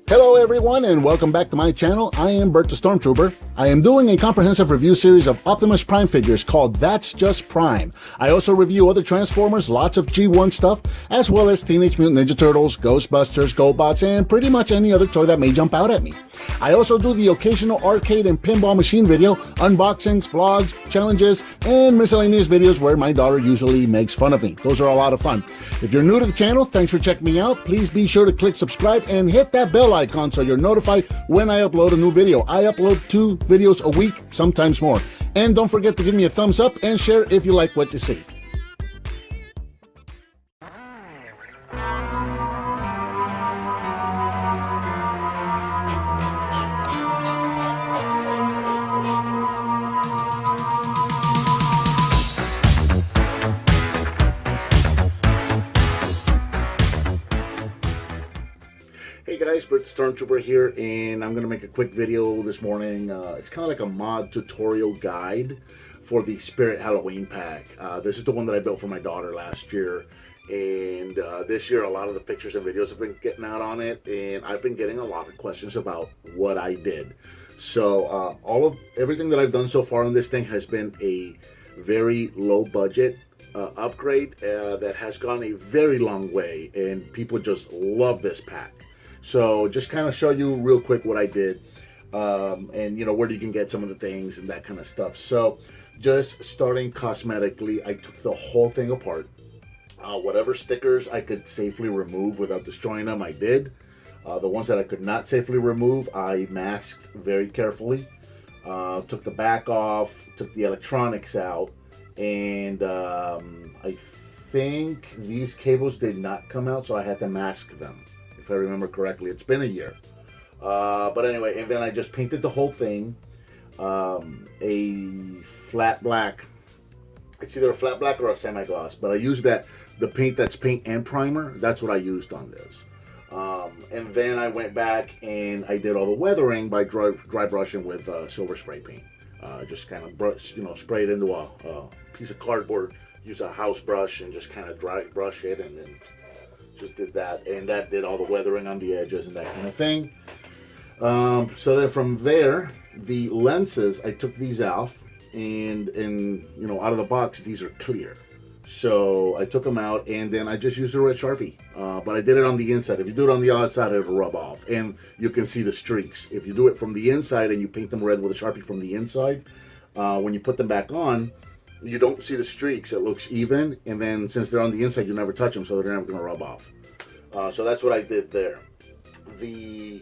Hello everyone and welcome back to my channel. I am Bert the Stormtrooper. I am doing a comprehensive review series of Optimus Prime figures called That's Just Prime. I also review other Transformers, lots of G1 stuff, as well as Teenage Mutant Ninja Turtles, Ghostbusters, GoBots, and pretty much any other toy that may jump out at me. I also do the occasional arcade and pinball machine video, unboxings, vlogs, challenges, and miscellaneous videos where my daughter usually makes fun of me. Those are a lot of fun. If you're new to the channel, thanks for checking me out. Please be sure to click subscribe and hit that bell icon so you're notified when I upload a new video. I upload 2 videos a week, sometimes more. And don't forget to give me a thumbs up and share if you like what you see. Hey guys, Bert the Stormtrooper here, and I'm going to make a quick video this morning. It's kind of like a mod tutorial guide for the Spirit Halloween Pack. This is the one that I built for my daughter last year, and this year a lot of the pictures and videos have been getting out on it, and I've been getting a lot of questions about what I did. So everything that I've done so far on this thing has been a very low budget upgrade that has gone a very long way, and people just love this pack. So just kind of show you real quick what I did, and you know, where you can get some of the things and that kind of stuff. So just starting cosmetically, I took the whole thing apart. Whatever stickers I could safely remove without destroying them, I did. The ones that I could not safely remove, I masked very carefully. Took the back off, took the electronics out, and I think these cables did not come out, so I had to mask them. If I remember correctly, it's been a year. But anyway, and then I just painted the whole thing a flat black. It's either a flat black or a semi-gloss, but I used the paint that's paint and primer. That's what I used on this. And then I went back and I did all the weathering by dry brushing with silver spray paint. Just kind of spray it into a piece of cardboard. Use a house brush and just kind of dry brush it, and then just did that, and that did all the weathering on the edges and that kind of thing. So then from there, the lenses, I took these off, and you know, out of the box, these are clear. So I took them out, and then I just used a red Sharpie. But I did it on the inside. If you do it on the outside, it'll rub off, and you can see the streaks. If you do it from the inside and you paint them red with a Sharpie from the inside, when you put them back on, you don't see the streaks. It looks even, and then since they're on the inside, you never touch them, so they're never going to rub off. So that's what I did there. The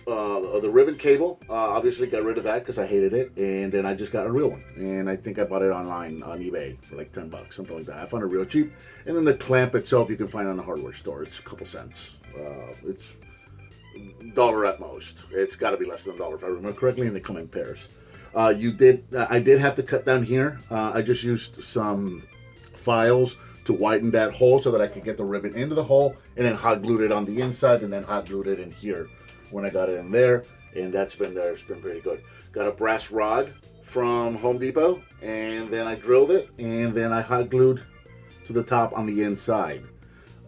ribbon cable, obviously got rid of that because I hated it, and then I just got a real one, and I think I bought it online on eBay for like 10 bucks, something like that. I found it real cheap. And then the clamp itself you can find on the hardware store. It's a couple cents. It's $1 at most. It's got to be less than $1 if I remember correctly, and they come in pairs. I did have to cut down here. I just used some files to widen that hole so that I could get the ribbon into the hole, and then hot glued it on the inside, and then hot glued it in here when I got it in there, and that's been there. It's been pretty good. Got a brass rod from Home Depot, and then I drilled it, and then I hot glued to the top on the inside.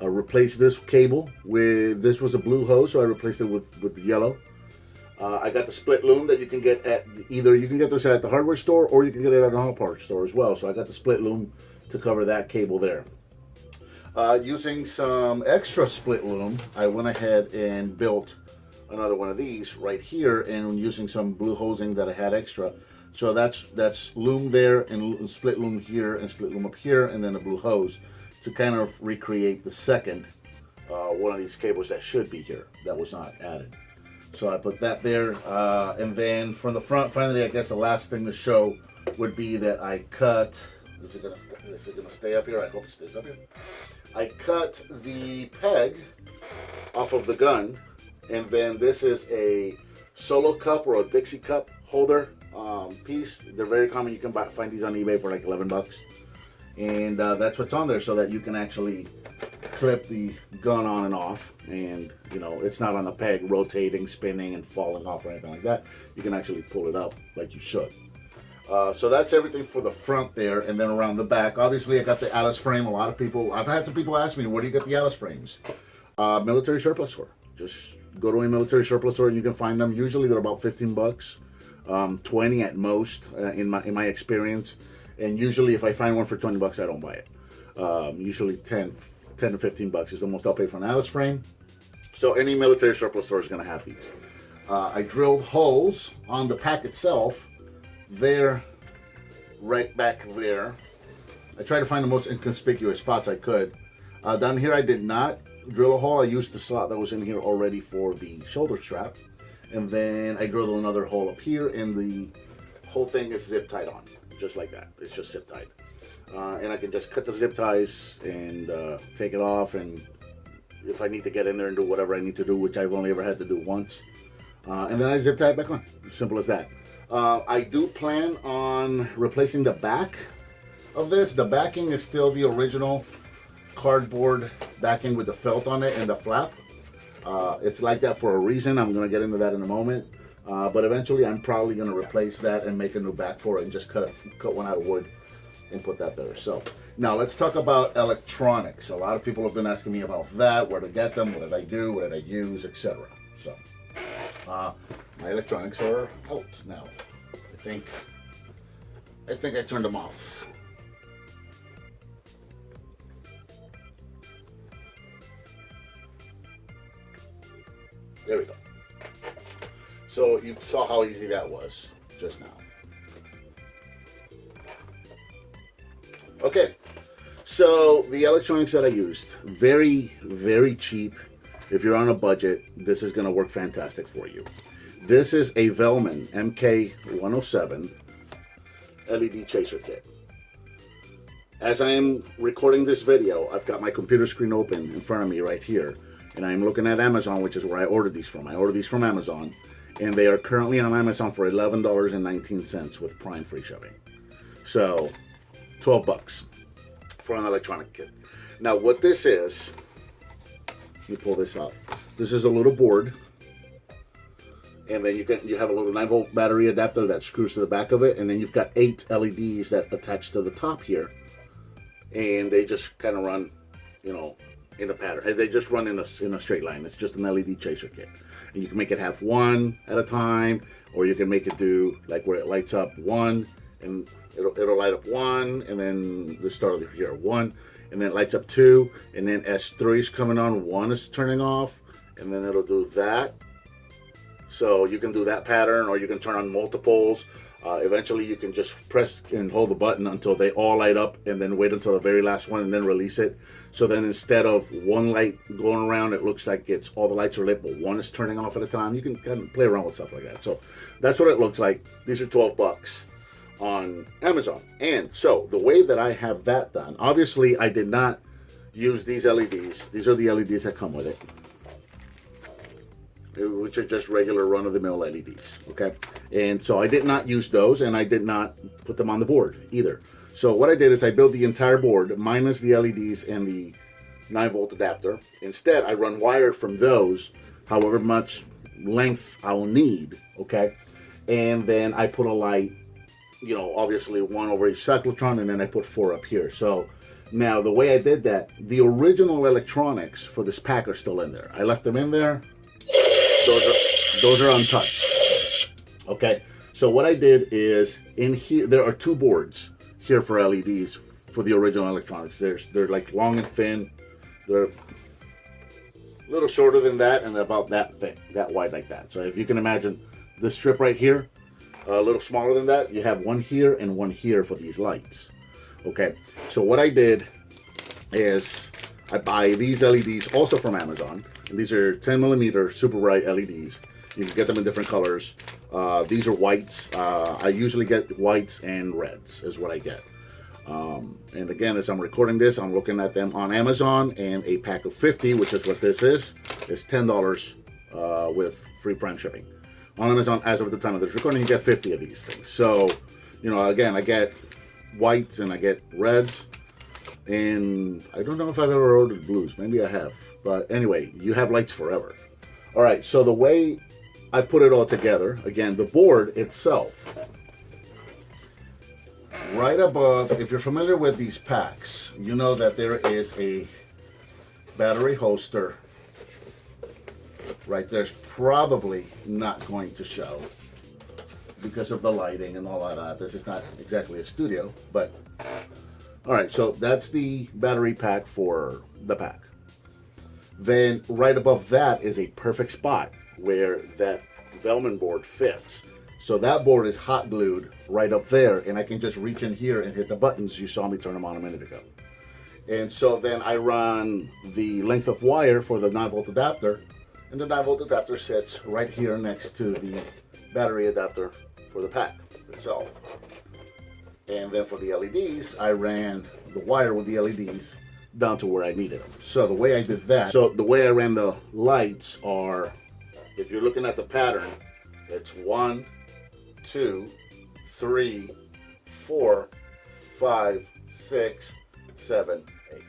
Replaced this cable with, this was a blue hose, so I replaced it with the yellow. I got the split loom that you can get at either, you can get this at the hardware store or you can get it at a home parts store as well. So I got the split loom to cover that cable there. Using some extra split loom, I went ahead and built another one of these right here, and using some blue hosing that I had extra. So that's loom there, and split loom here, and split loom up here, and then a blue hose to kind of recreate the second one of these cables that should be here that was not added. So I put that there, and then from the front, finally, I guess the last thing to show would be that I cut, is it gonna stay up here? I hope it stays up here. I cut the peg off of the gun, and then this is a solo cup or a Dixie cup holder piece. They're very common. You can find these on eBay for like 11 bucks. And that's what's on there, so that you can actually clip the gun on and off, and you know, it's not on the peg rotating, spinning, and falling off or anything like that. You can actually pull it up like you should. So that's everything for the front there, and then around the back, obviously I got the Alice frame. A lot of people, I've had some people ask me, where do you get the Alice frames? Military surplus store. Just Go to a military surplus store and you can find them. Usually they're about 15 bucks, 20 at most in my experience. And usually if I find one for 20 bucks, I don't buy it. Usually 10 to 15 bucks is the most I'll pay for an Alice frame. So any military surplus store is going to have these. I drilled holes on the pack itself. There, right back there. I tried to find the most inconspicuous spots I could. Down here I did not drill a hole. I used the slot that was in here already for the shoulder strap. And then I drilled another hole up here, and the whole thing is zip tied on. Just like that. It's just zip tied. And I can just cut the zip ties and take it off, and if I need to get in there and do whatever I need to do, which I've only ever had to do once. And then I zip tie it back on. Simple as that. I do plan on replacing the back of this. The backing is still the original cardboard backing with the felt on it and the flap. It's like that for a reason. I'm going to get into that in a moment. But eventually I'm probably going to replace that and make a new back for it and just cut one out of wood and put that there. So now let's talk about electronics. A lot of people have been asking me about that, where to get them, what did I do, what did I use, etc. So my electronics are out now. I think I turned them off. There we go. So you saw how easy that was just now. Okay, so the electronics that I used, very, very cheap. If you're on a budget, this is going to work fantastic for you. This is a Velleman MK107 LED chaser kit. As I am recording this video, I've got my computer screen open in front of me right here, and I'm looking at Amazon, which is where I ordered these from. I ordered these from Amazon, and they are currently on Amazon for $11.19 with Prime free shipping. So 12 bucks for an electronic kit. Now what this is, let me pull this out. This is a little board, and then you have a little 9-volt battery adapter that screws to the back of it, and then you've got 8 LEDs that attach to the top here, and they just kind of run, you know, in a pattern. And they just run in a straight line. It's just an LED chaser kit, and you can make it have one at a time, or you can make it do like where it lights up one, and it'll light up one, and then the start of here one, and then it lights up two, and then as 3 is coming on, 1 is turning off, and then it'll do that. So you can do that pattern, or you can turn on multiples. Eventually you can just press and hold the button until they all light up, and then wait until the very last one and then release it. So then instead of one light going around, it looks like it's all the lights are lit, but one is turning off at a time. You can kind of play around with stuff like that. So that's what it looks like. These are 12 bucks on Amazon. And so the way that I have that done, obviously I did not use these LEDs. These are the LEDs that come with it, which are just regular run-of-the-mill LEDs, okay? And so I did not use those, and I did not put them on the board either. So what I did is I built the entire board, minus the LEDs and the 9-volt adapter. Instead, I run wire from those, however much length I'll need, okay? And then I put a light, you know, obviously 1 over each cyclotron, and then I put 4 up here. So now the way I did that, the original electronics for this pack are still in there. I left them in there. Those are untouched. Okay, so what I did is in here there are 2 boards here for LEDs for the original electronics. They're like long and thin. They're a little shorter than that and about that thick, that wide like that. So if you can imagine this strip right here, a little smaller than that, you have one here and one here for these lights. Okay, so what I did is I buy these LEDs also from Amazon. And these are 10mm super bright LEDs. You can get them in different colors. These are whites. I usually get whites and reds is what I get. And again, as I'm recording this, I'm looking at them on Amazon, and a pack of 50, which is what this is $10 with free Prime shipping. On Amazon, as of the time of this recording, you get 50 of these things. So, you know, again, I get whites and I get reds. And I don't know if I've ever ordered blues. Maybe I have. But anyway, you have lights forever. All right, so the way I put it all together, again, the board itself, right above, if you're familiar with these packs, you know that there is a battery holster right there's probably not going to show because of the lighting and all that. This is not exactly a studio, but all right, so that's the battery pack for the pack. Then right above that is a perfect spot where that Velleman board fits. So that board is hot glued right up there, and I can just reach in here and hit the buttons. You saw me turn them on a minute ago. And so then I run the length of wire for the 9-volt adapter, and the 9-volt adapter sits right here next to the battery adapter for the pack itself. And then for the LEDs, I ran the wire with the LEDs down to where I needed them. So the way I did that, so the way I ran the lights are, if you're looking at the pattern, it's 1, 2, 3, 4, 5, 6, 7, 8.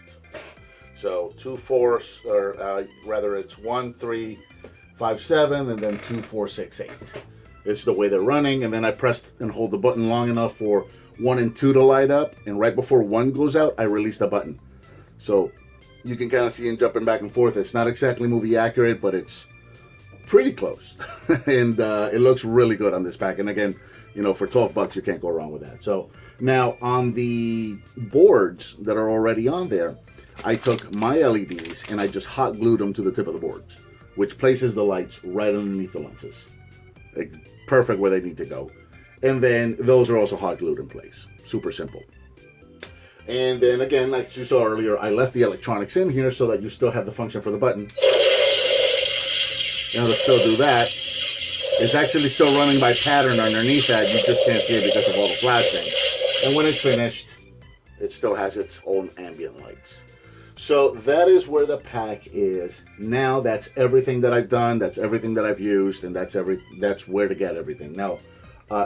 So 2, 4, or rather it's 1, 3, 5, 7, and then 2, 4, 6, 8. It's the way they're running, and then I press and hold the button long enough for 1 and 2 to light up, and right before 1 goes out, I release the button. So you can kind of see him jumping back and forth. It's not exactly movie accurate, but it's pretty close. And it looks really good on this pack. And again, you know, for $12, you can't go wrong with that. So now on the boards that are already on there, I took my LEDs and I just hot glued them to the tip of the boards, which places the lights right underneath the lenses. Like, perfect where they need to go. And then those are also hot glued in place. Super simple. And then again, like you saw earlier, I left the electronics in here so that you still have the function for the button. And it'll still do that. It's actually still running by pattern underneath that. You just can't see it because of all the flashing. And when it's finished, it still has its own ambient lights. So that is where the pack is now. That's everything that I've done. That's everything that I've used, and that's where to get everything. Now,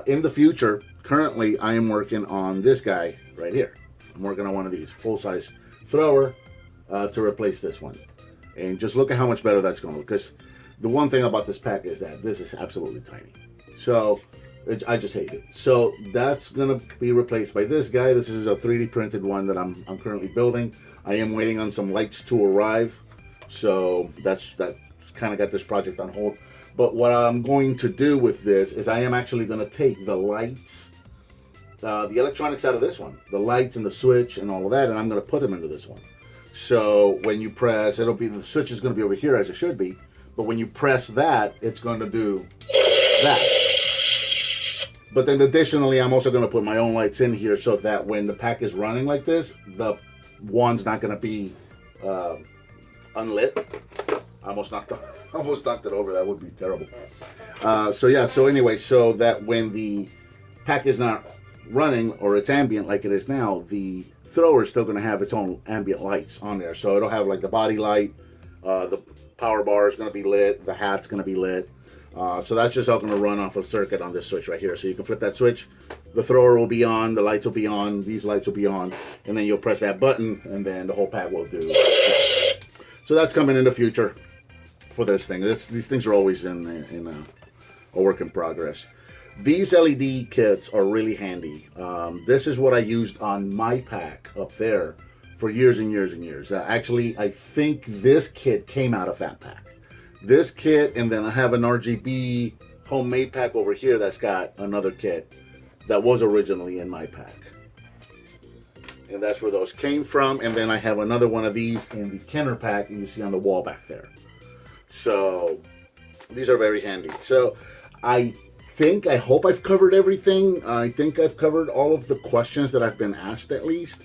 in the future, currently I am working on this guy right here. I'm working on one of these full-size thrower to replace this one. And just look at how much better that's going to look. Because the one thing about this pack is that this is absolutely tiny. So I just hate it. So that's going to be replaced by this guy. This is a 3D printed one that I'm currently building. I am waiting on some lights to arrive. So that's kind of got this project on hold. But what I'm going to do with this is I am actually going to take the lights, the electronics out of this one, the lights and the switch and all of that, and I'm going to put them into this one. So when you press, the switch is going to be over here as it should be, but when you press that, it's going to do that. But then additionally, I'm also going to put my own lights in here so that when the pack is running like this, the one's not going to be unlit. I almost knocked it over. That would be terrible. So anyway, so that when the pack is not running or it's ambient like it is now, the thrower is still going to have its own ambient lights on there. So it'll have like the body light, the power bar is going to be lit, the hat's going to be lit. So that's just all going to run off a circuit on this switch right here. So you can flip that switch, the thrower will be on, the lights will be on, these lights will be on, and then you'll press that button, and then the whole pack will do. So that's coming in the future for this thing. These things are always in a work in progress. These LED kits are really handy. This is what I used on my pack up there for years and years and years. Actually, I think this kit came out of that pack. This kit, and then I have an RGB homemade pack over here that's got another kit that was originally in my pack. And that's where those came from. And then I have another one of these in the Kenner pack, and you see on the wall back there. So these are very handy. So I hope I've covered everything. I think I've covered all of the questions that I've been asked at least.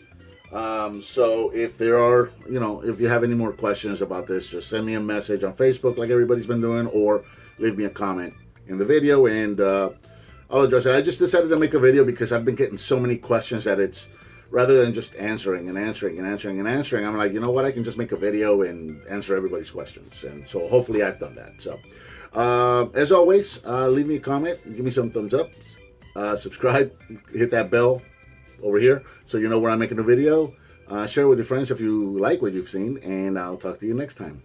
So if there are, if you have any more questions about this, just send me a message on Facebook like everybody's been doing, or leave me a comment in the video and I'll address it. I just decided to make a video because I've been getting so many questions that it's, rather than just answering, I'm like, you know what, I can just make a video and answer everybody's questions. And so hopefully I've done that. So as always, leave me a comment, give me some thumbs up, subscribe, hit that bell over here so you know when I'm making a video. Share it with your friends if you like what you've seen, and I'll talk to you next time.